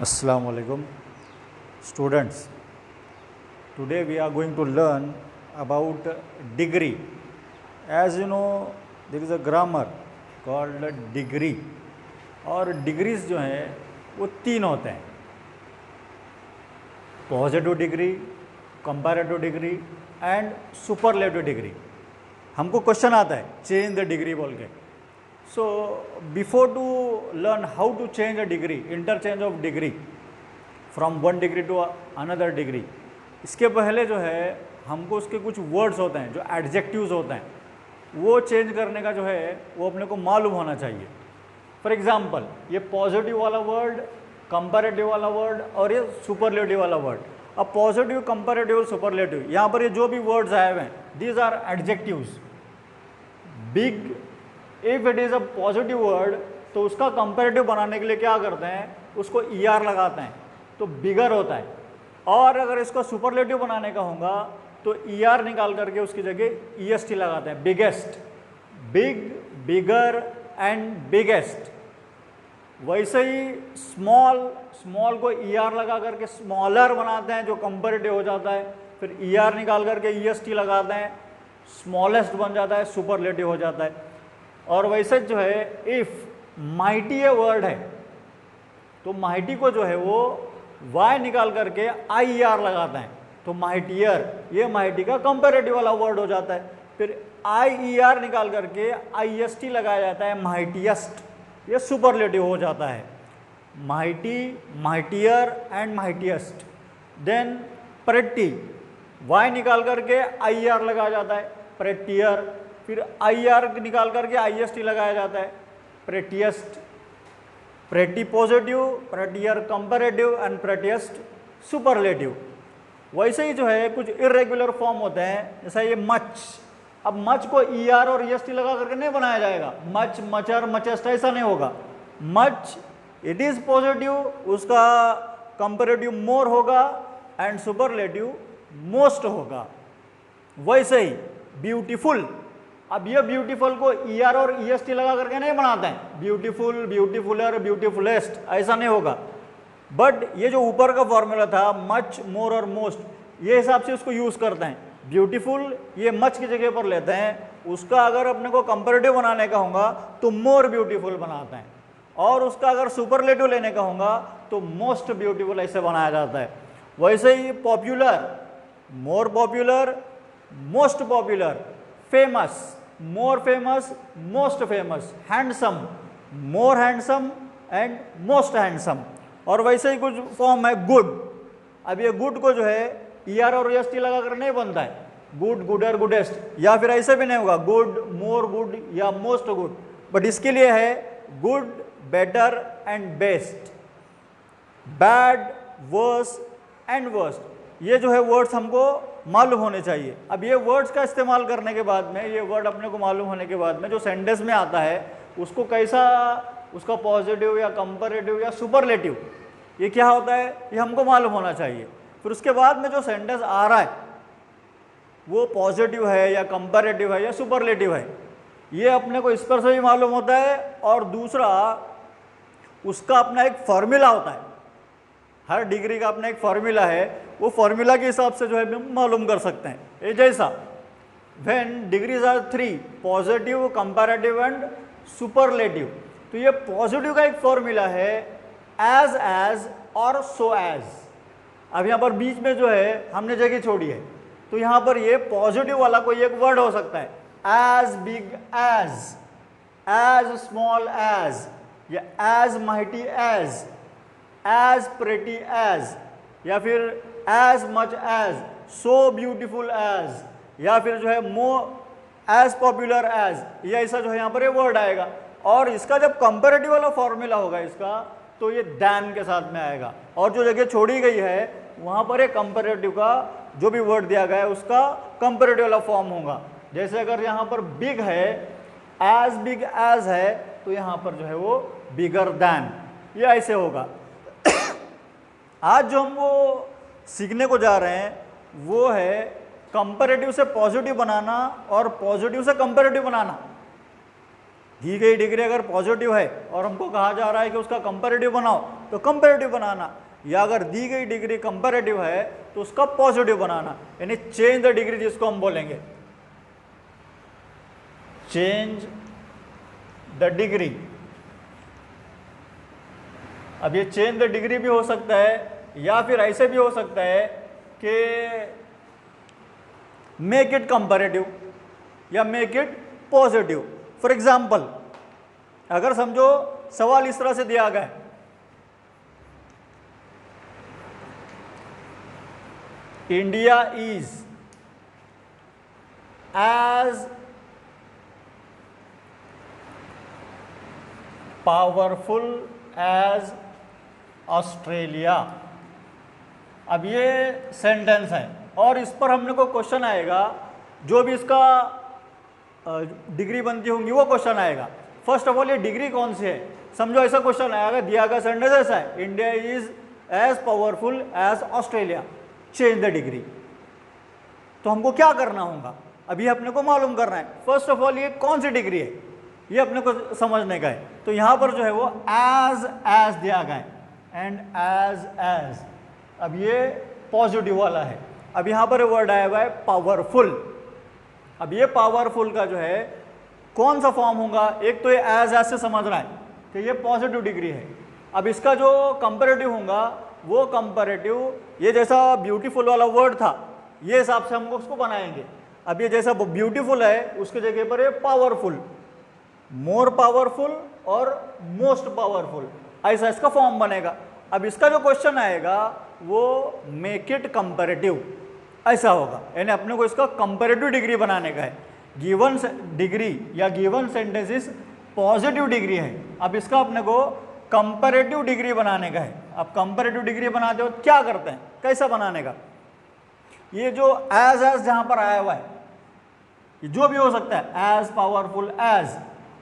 Assalamu alaikum students. Today we are going to learn about degree. As you know, there is a grammar called degree और degrees जो हैं वो तीन होते हैं, positive degree, comparative degree and superlative degree. हमको question आता है चेंज द डिग्री बोल के। So before to learn how to change a degree, interchange of degree from one degree to another degree, इसके पहले जो है हमको उसके कुछ वर्ड्स होते हैं जो एडजेक्टिव्स होते हैं, वो चेंज करने का जो है वो अपने को मालूम होना चाहिए। फॉर एग्जाम्पल, ये पॉजिटिव वाला वर्ड, कंपैरेटिव वाला वर्ड और ये सुपरलेटिव वाला वर्ड। अब पॉजिटिव, कंपैरेटिव, सुपरलेटिव, यहाँ पर ये जो भी वर्ड्स आए हुए हैं, these are adjectives. Big, if it is a positive word तो उसका कंपैरेटिव बनाने के लिए क्या करते हैं, उसको ER लगाते हैं तो बिगर होता है। और अगर इसको सुपरलेटिव बनाने का होगा तो ER निकाल करके उसकी जगह EST लगाते हैं, biggest. Big, bigger and biggest. वैसे ही स्मॉल, स्मॉल को ER लगा करके स्मॉलर बनाते हैं जो कंपैरेटिव हो जाता है, फिर ER निकाल करके EST लगाते हैं, स्मॉलेस्ट बन जाता है, सुपरलेटिव हो जाता है। और वैसे जो है इफ माइटी ये वर्ड है तो माइटी को जो है वो Y निकाल करके IER लगाते हैं तो माइटियर, ये माइटी का कंपैरेटिव वाला वर्ड हो जाता है। फिर IER निकाल करके IST लगाया जाता है, माइटियस्ट, ये सुपरलेटिव हो जाता है। Mighty, mightier and mightiest. Then pretty, Y निकाल करके IER लगाया जाता है, प्रेटियर। फिर IR निकाल करके IST लगाया जाता है, prettiest. Pretty positive, prettier comparative and prettiest superlative. वैसे ही जो है कुछ इरेगुलर फॉर्म होते हैं, जैसा ये मच। अब मच को ER और EST लगा करके नहीं बनाया जाएगा, मच, मचर, मचेस्ट ऐसा नहीं होगा। मच इट इज़ पॉजिटिव, उसका कंपैरेटिव मोर होगा एंड सुपरलेटिव मोस्ट होगा। वैसे ही ब्यूटीफुल, अब ये ब्यूटीफुल को ER और EST लगा करके नहीं बनाते हैं, ब्यूटीफुल, ब्यूटीफुलर, ब्यूटीफुलेस्ट ऐसा नहीं होगा। बट ये जो ऊपर का फॉर्मूला था मच, मोर और मोस्ट, ये हिसाब से उसको यूज़ करते हैं। ब्यूटीफुल ये मच की जगह पर लेते हैं, उसका अगर अपने को कंपैरेटिव बनाने का होगा तो मोर ब्यूटीफुल बनाते हैं, और उसका अगर सुपरलेटिव लेने का होगा तो मोस्ट ब्यूटीफुल ऐसे बनाया जाता है। वैसे ही popular, more popular, most popular. Famous, more famous, most famous. Handsome, more handsome and most handsome. और वैसे ही कुछ फॉर्म है गुड। अब ये गुड को जो है ER और EST लगा कर नहीं बनता है, गुड, गुडर, गुडेस्ट, या फिर ऐसे भी नहीं होगा गुड, मोर गुड या मोस्ट गुड। बट इसके लिए है good, better and best, bad, worse and worst. ये जो है वर्ड्स हमको मालूम होने चाहिए। अब ये वर्ड्स का इस्तेमाल करने के बाद में, ये वर्ड अपने को मालूम होने के बाद में जो सेंटेंस में आता है उसको कैसा, उसका पॉजिटिव या कंपैरेटिव या सुपरलेटिव, ये क्या होता है ये हमको मालूम होना चाहिए। फिर उसके बाद में जो सेंटेंस आ रहा है वो पॉजिटिव है या कंपैरेटिव है या सुपरलेटिव है, ये अपने को इस पर से भी मालूम होता है। और दूसरा उसका अपना एक फॉर्मूला होता है, हर डिग्री का अपना एक फॉर्मूला है, वो फॉर्मूला के हिसाब से जो है हम मालूम कर सकते हैं। ये जैसा when degrees are 3, positive, comparative and superlative, तो ये पॉजिटिव का एक फॉर्मूला है एज और सो एज। अब यहाँ पर बीच में जो है हमने जगह छोड़ी है, तो यहाँ पर ये पॉजिटिव वाला कोई एक वर्ड हो सकता है, as big as small as, या as mighty as pretty as, या फिर as much as, so beautiful as, या फिर जो है एज पॉपुलर एज, ये ऐसा जो है यहाँ पर ये वर्ड आएगा। और इसका जब कंपैरेटिव वाला फॉर्मूला होगा इसका, तो ये दैन के साथ में आएगा, और जो जगह छोड़ी गई है वहाँ पर एक कंपैरेटिव का जो भी वर्ड दिया गया है उसका कंपैरेटिव वाला फॉर्म होगा। जैसे अगर यहाँ पर बिग है, एज बिग एज है, तो यहाँ पर जो है वो बिगर दैन, ये ऐसे होगा। आज जो हम वो सीखने को जा रहे हैं वो है कंपैरेटिव से पॉजिटिव बनाना और पॉजिटिव से कंपैरेटिव बनाना। दी गई डिग्री अगर पॉजिटिव है और हमको कहा जा रहा है कि उसका कंपैरेटिव बनाओ, तो कंपैरेटिव बनाना, या अगर दी गई डिग्री कंपैरेटिव है तो उसका पॉजिटिव बनाना, यानी चेंज द डिग्री जिसको हम बोलेंगे, चेंज द डिग्री। अब ये चेंज द डिग्री भी हो सकता है या फिर ऐसे भी हो सकता है कि मेक इट कंपैरेटिव या make it positive. For example, अगर समझो सवाल इस तरह से दिया गया है, India is as powerful as Australia. अब ये सेंटेंस है और इस पर हमने को क्वेश्चन आएगा, जो भी इसका डिग्री बनती होंगी वो क्वेश्चन आएगा। फर्स्ट ऑफ ऑल ये डिग्री कौन सी है, समझो ऐसा क्वेश्चन आएगा, दिया गया सेंटेंस ऐसा है, India is as powerful as Australia, change the degree. तो हमको क्या करना होगा, अभी अपने को मालूम करना है फर्स्ट ऑफ ऑल ये कौन सी डिग्री है, ये अपने को समझने का है। तो यहाँ पर जो है वो एज दिया गया है, एंड एज। अब ये पॉजिटिव वाला है। अब यहाँ पर वर्ड आया हुआ है पावरफुल। अब ये पावरफुल का जो है कौन सा फॉर्म होगा, एक तो ये एज से समझ रहा है कि ये पॉजिटिव डिग्री है। अब इसका जो कंपैरेटिव होगा वो कंपैरेटिव, ये जैसा ब्यूटीफुल वाला वर्ड था ये हिसाब से हमको उसको बनाएंगे। अब ये जैसा ब्यूटीफुल है उसके जगह पर ये पावरफुल, मोर पावरफुल और मोस्ट पावरफुल, ऐसा इसका फॉर्म बनेगा। अब इसका जो क्वेश्चन आएगा वो मेक इट कंपैरेटिव ऐसा होगा, यानी अपने को इसका कंपैरेटिव डिग्री बनाने का है। गिवन डिग्री या given sentence is positive degree है, अब इसका अपने को कंपैरेटिव डिग्री बनाने का है। अब कंपैरेटिव डिग्री बनाते हो क्या करते हैं, कैसा बनाने का, ये जो एज जहां पर आया हुआ है ये जो भी हो सकता है, एज पावरफुल एज।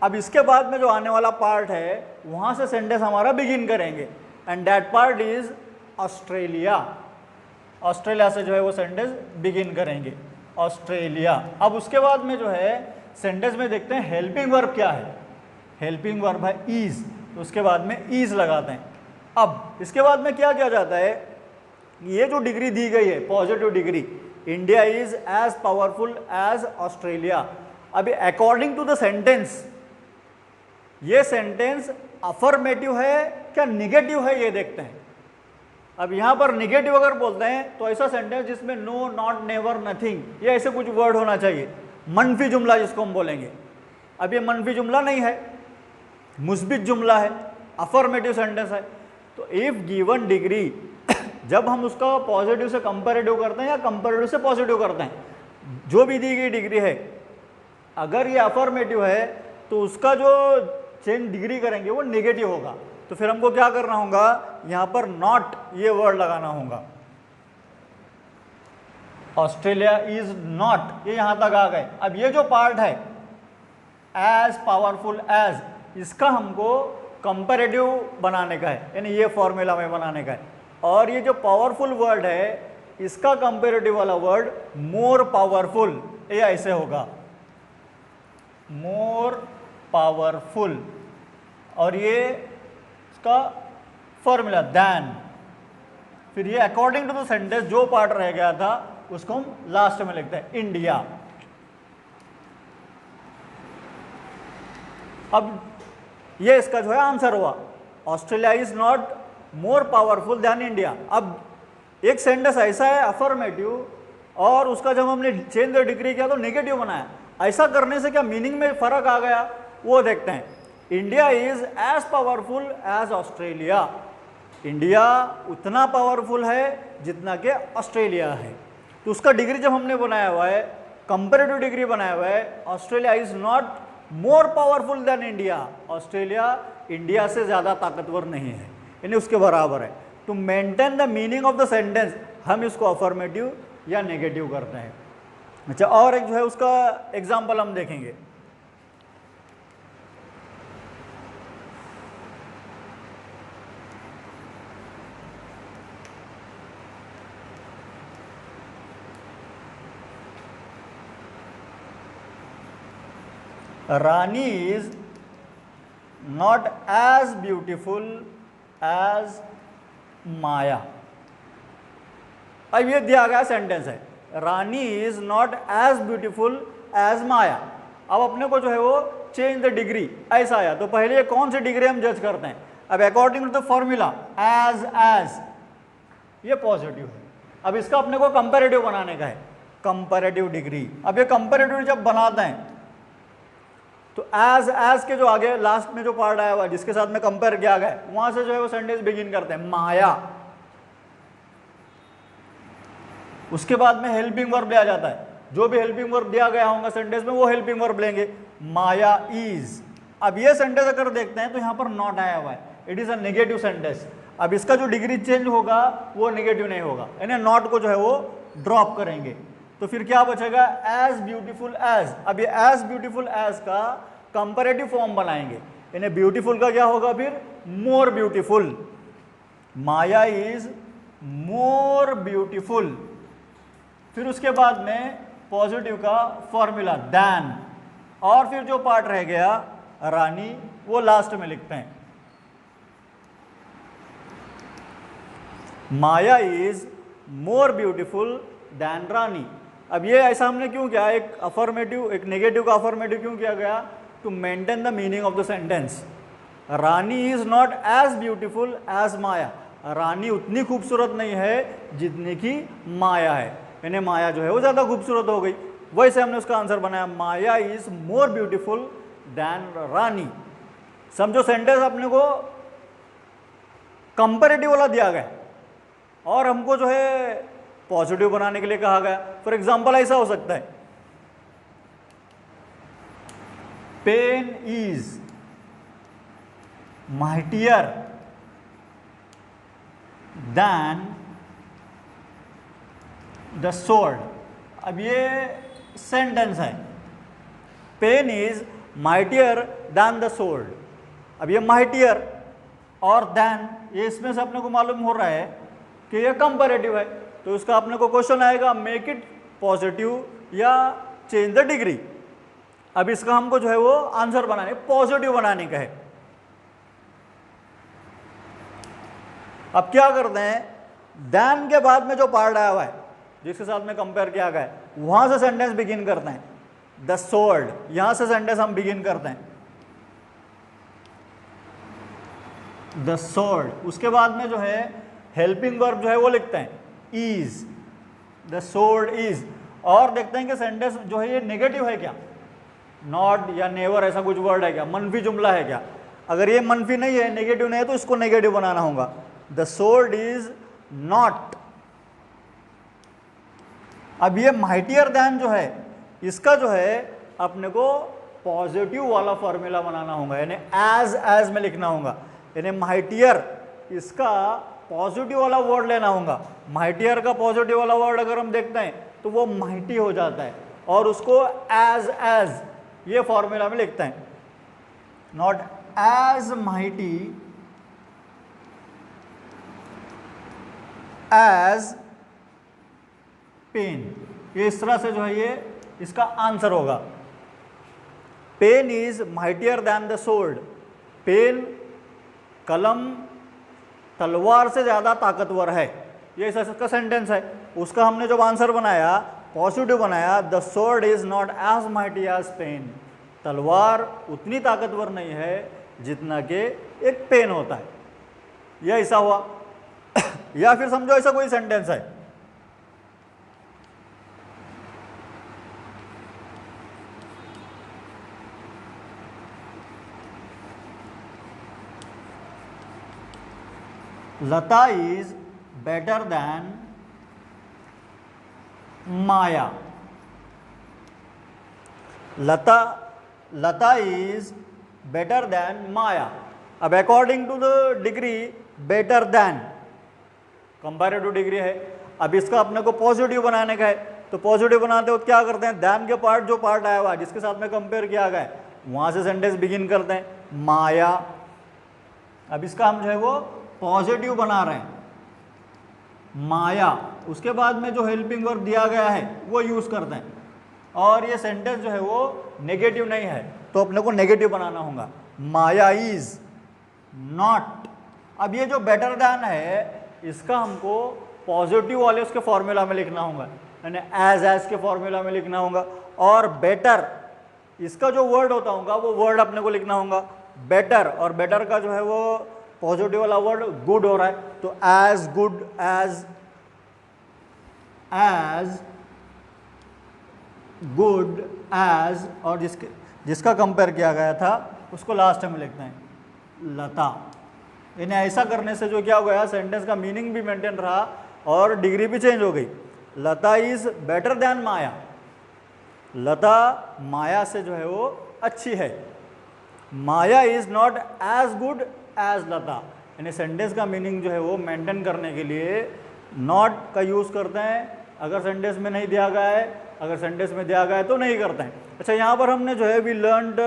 अब इसके बाद में जो आने वाला पार्ट है वहां से सेंटेंस हमारा बिगिन करेंगे, and that part is Australia. Australia से जो है वो सेंटेंस बिगिन करेंगे, ऑस्ट्रेलिया। अब उसके बाद में जो है सेंटेंस में देखते हैं हेल्पिंग वर्ब क्या है, हेल्पिंग वर्ब है इज, तो उसके बाद में इज लगाते हैं। अब इसके बाद में क्या किया जाता है, ये जो डिग्री दी गई है positive degree, India is as powerful as Australia. अभी अकॉर्डिंग टू द सेंटेंस ये सेंटेंस अफर्मेटिव है क्या निगेटिव है ये देखते हैं। अब यहाँ पर निगेटिव अगर बोलते हैं तो ऐसा सेंटेंस जिसमें नो, नॉट, नेवर, नथिंग, ये ऐसे कुछ वर्ड होना चाहिए, मनफी जुमला जिसको हम बोलेंगे। अब ये मनफी जुमला नहीं है, मुस्बित जुमला है, अफर्मेटिव सेंटेंस है। तो इफ गिवन डिग्री जब हम उसका पॉजिटिव से कंपैरेटिव करते हैं या कंपैरेटिव से पॉजिटिव करते हैं, जो भी दी गई डिग्री है अगर ये अफर्मेटिव है तो उसका जो चेंज डिग्री करेंगे वो नेगेटिव होगा। तो फिर हमको क्या करना होगा, यहाँ पर नॉट ये वर्ड लगाना होगा, ऑस्ट्रेलिया इज नॉट, ये यहाँ तक आ गए। अब ये जो पार्ट है एज पावरफुल एज, इसका हमको कंपैरेटिव बनाने का है, यानी ये फॉर्मूला में बनाने का है। और ये जो पावरफुल वर्ड है इसका कंपैरेटिव वाला वर्ड मोर पावरफुल, ये ऐसे होगा मोर पावरफुल, और ये इसका फॉर्मूला दैन। फिर ये अकॉर्डिंग टू द सेंटेंस जो पार्ट रह गया था उसको हम लास्ट में लिखते हैं इंडिया। अब ये इसका जो है आंसर हुआ, Australia is not more powerful than India. अब एक सेंटेंस ऐसा है अफर्मेटिव और उसका जब हमने चेंज द डिग्री किया तो नेगेटिव बनाया, ऐसा करने से क्या मीनिंग में फर्क आ गया वो देखते हैं। India is as powerful as Australia, India उतना पावरफुल है जितना कि ऑस्ट्रेलिया है। तो उसका डिग्री जब हमने बनाया हुआ है, कंपैरेटिव डिग्री बनाया हुआ है, Australia is not more powerful than India, Australia India से ज़्यादा ताकतवर नहीं है, यानी उसके बराबर है। To maintain the meaning of the sentence हम इसको अफर्मेटिव या नेगेटिव करते हैं। अच्छा, और एक जो है उसका एग्जाम्पल हम देखेंगे। Rani is not as beautiful as Maya. अब ये दिया गया सेंटेंस है, Rani is not as beautiful as Maya. अब अपने को जो है वो चेंज द डिग्री ऐसा आया, तो पहले कौन सी डिग्री हम जज करते हैं। अब according to the formula as ये पॉजिटिव है। अब इसका अपने को कंपैरेटिव बनाने का है, कंपैरेटिव डिग्री। अब ये कंपैरेटिव जब बनाते हैं तो एज के जो आगे लास्ट में जो पार्ट आया हुआ जिसके साथ में कंपेयर किया गया है वहां से जो है वो सेंटेंस बिगिन करते हैं, माया। उसके बाद में हेल्पिंग वर्ब लिया जाता है, जो भी हेल्पिंग वर्ब दिया गया होगा सेंटेंस में वो हेल्पिंग वर्ब लेंगे, माया इज। अब ये सेंटेंस अगर देखते हैं तो यहाँ पर नॉट आया हुआ है, it is a negative sentence. अब इसका जो डिग्री चेंज होगा वो नेगेटिव नहीं होगा, यानी नॉट को जो है वो ड्रॉप करेंगे, तो फिर क्या बचेगा, एज ब्यूटीफुल एज। अब ये एज ब्यूटीफुल एज का कंपैरेटिव फॉर्म बनाएंगे, यानी ब्यूटीफुल का क्या होगा फिर, more beautiful. Maya is more beautiful. फिर उसके बाद में पॉजिटिव का फॉर्मूला दैन, और फिर जो पार्ट रह गया रानी वो लास्ट में लिखते हैं। माया इज मोर ब्यूटीफुल दैन रानी। अब ये ऐसा हमने क्यों किया, एक अफर्मेटिव एक नेगेटिव का अफर्मेटिव क्यों किया गया, to maintain the meaning of the sentence. Rani is not as beautiful as Maya, Rani उतनी खूबसूरत नहीं है जितनी की माया है, यानी माया जो है वो ज़्यादा खूबसूरत हो गई। वैसे हमने उसका आंसर बनाया, माया इज मोर ब्यूटीफुल दैन रानी। समझो सेंटेंस अपने को कंपैरेटिव वाला दिया गया और हमको जो है पॉजिटिव बनाने के लिए कहा गया। फॉर एग्जाम्पल ऐसा हो सकता है, pen is mightier than the sword. अब ये सेंटेंस है, pen is mightier than the sword. अब ये माइटियर और दैन, ये इसमें से अपने को मालूम हो रहा है कि ये कंपैरेटिव है, तो इसका अपने को क्वेश्चन आएगा मेक इट पॉजिटिव या चेंज द डिग्री। अब इसका हमको जो है वो आंसर बनाने, पॉजिटिव बनाने का है। अब क्या करते हैं, दैन के बाद में जो पार्ट आया हुआ है जिसके साथ में कंपेयर किया गया है वहां से सेंटेंस बिगिन करते हैं, द स्वॉर्ड, यहां से सेंटेंस हम बिगिन करते हैं, द स्वॉर्ड। उसके बाद में जो है हेल्पिंग वर्ब जो है वो लिखते हैं, इज, द स्वॉर्ड इज। और देखते हैं कि सेंटेंस जो है ये नेगेटिव है क्या, नॉट या नेवर ऐसा कुछ वर्ड है क्या, मनफी जुमला है क्या। अगर ये मनफी नहीं है, नेगेटिव नहीं है, तो इसको नेगेटिव बनाना होगा, द स्वॉर्ड इज नॉट। अब ये माइटियर दैन जो है इसका जो है अपने को पॉजिटिव वाला फॉर्मूला बनाना होगा, यानी एज में लिखना होगा, यानी माइटियर इसका पॉजिटिव वाला वर्ड लेना होगा। माइटियर का पॉजिटिव वाला वर्ड अगर हम देखते हैं तो वो माइटी हो जाता है, और उसको एज ये फॉर्मूला में लिखते हैं, not as mighty as pen. ये इस तरह से जो है ये इसका आंसर होगा। Pen is mightier than the sword. Pen कलम तलवार से ज़्यादा ताकतवर है, ये इसका सेंटेंस है। उसका हमने जब आंसर बनाया पॉजिटिव बनाया, the sword is not as mighty as pen. तलवार उतनी ताकतवर नहीं है जितना कि एक पेन होता है, यह ऐसा हुआ। या फिर समझो ऐसा कोई सेंटेंस है, Lata is better than Maya. Lata is better than Maya. अब according to the degree better than comparative degree है। अब इसका अपने को पॉजिटिव बनाने का है, तो पॉजिटिव बनाते हो क्या करते हैं, दैन के पार्ट जो पार्ट आया हुआ है जिसके साथ में कंपेयर किया गया है वहां से सेंटेंस बिगिन करते हैं, माया। अब इसका हम जो है वो पॉजिटिव बना रहे हैं, माया। उसके बाद में जो हेल्पिंग वर्ब दिया गया है वो यूज करते हैं, और ये सेंटेंस जो है वो नेगेटिव नहीं है तो अपने को नेगेटिव बनाना होगा, माया इज नॉट। अब ये जो बेटर दैन है इसका हमको पॉजिटिव वाले उसके फॉर्मूला में लिखना होगा, यानी एज के फॉर्मूला में लिखना होगा। और बेटर इसका जो वर्ड होता होगा वो वर्ड अपने को लिखना होगा बेटर, और बेटर का जो है वो पॉजिटिव वाला वर्ड गुड हो रहा है, तो as good as good as, और जिसका कंपेयर किया गया था उसको लास्ट में लिखते हैं लता। इन्हें ऐसा करने से जो क्या हो गया, सेंटेंस का मीनिंग भी मेंटेन रहा और डिग्री भी चेंज हो गई। Lata is better than Maya, Lata Maya से जो है वो अच्छी है। Maya is not as good as Lata, यानी सेंटेंस का मीनिंग जो है वो मेंटेन करने के लिए नॉट का यूज़ करते हैं अगर सेंटेंस में नहीं दिया गया है, अगर सेंटेंस में दिया गया है तो नहीं करते हैं। अच्छा, यहाँ पर हमने जो है we learned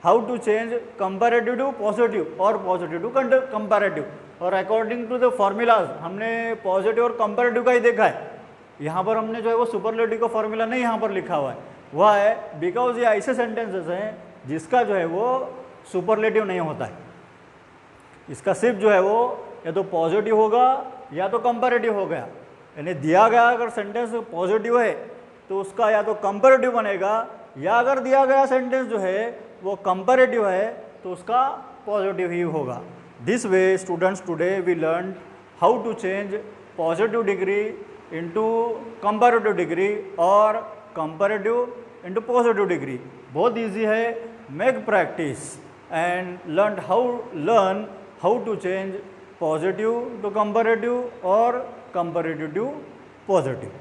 how to change comparative to positive और पॉजिटिव टू कंपैरेटिव, और अकॉर्डिंग टू द फॉर्मूलाज हमने पॉजिटिव और कंपैरेटिव का ही देखा है। यहाँ पर हमने जो है वो सुपरलेटिव का फॉर्मूला नहीं यहाँ पर लिखा हुआ है, वह है बिकॉज ये ऐसे सेंटेंसेस हैं जिसका जो है वो सुपरलेटिव नहीं होता है। इसका सिर्फ जो है वो या तो पॉजिटिव होगा या तो कंपैरेटिव हो गया, यानी दिया गया अगर सेंटेंस पॉजिटिव है तो उसका या तो कंपैरेटिव बनेगा, या अगर दिया गया सेंटेंस जो है वो कंपैरेटिव है तो उसका पॉजिटिव ही होगा। This way students today we learn how to change positive degree into comparative degree और कंपैरेटिव इनटू पॉजिटिव डिग्री। बहुत इजी है, make practice and learn how to change positive to comparative और comparative to positive.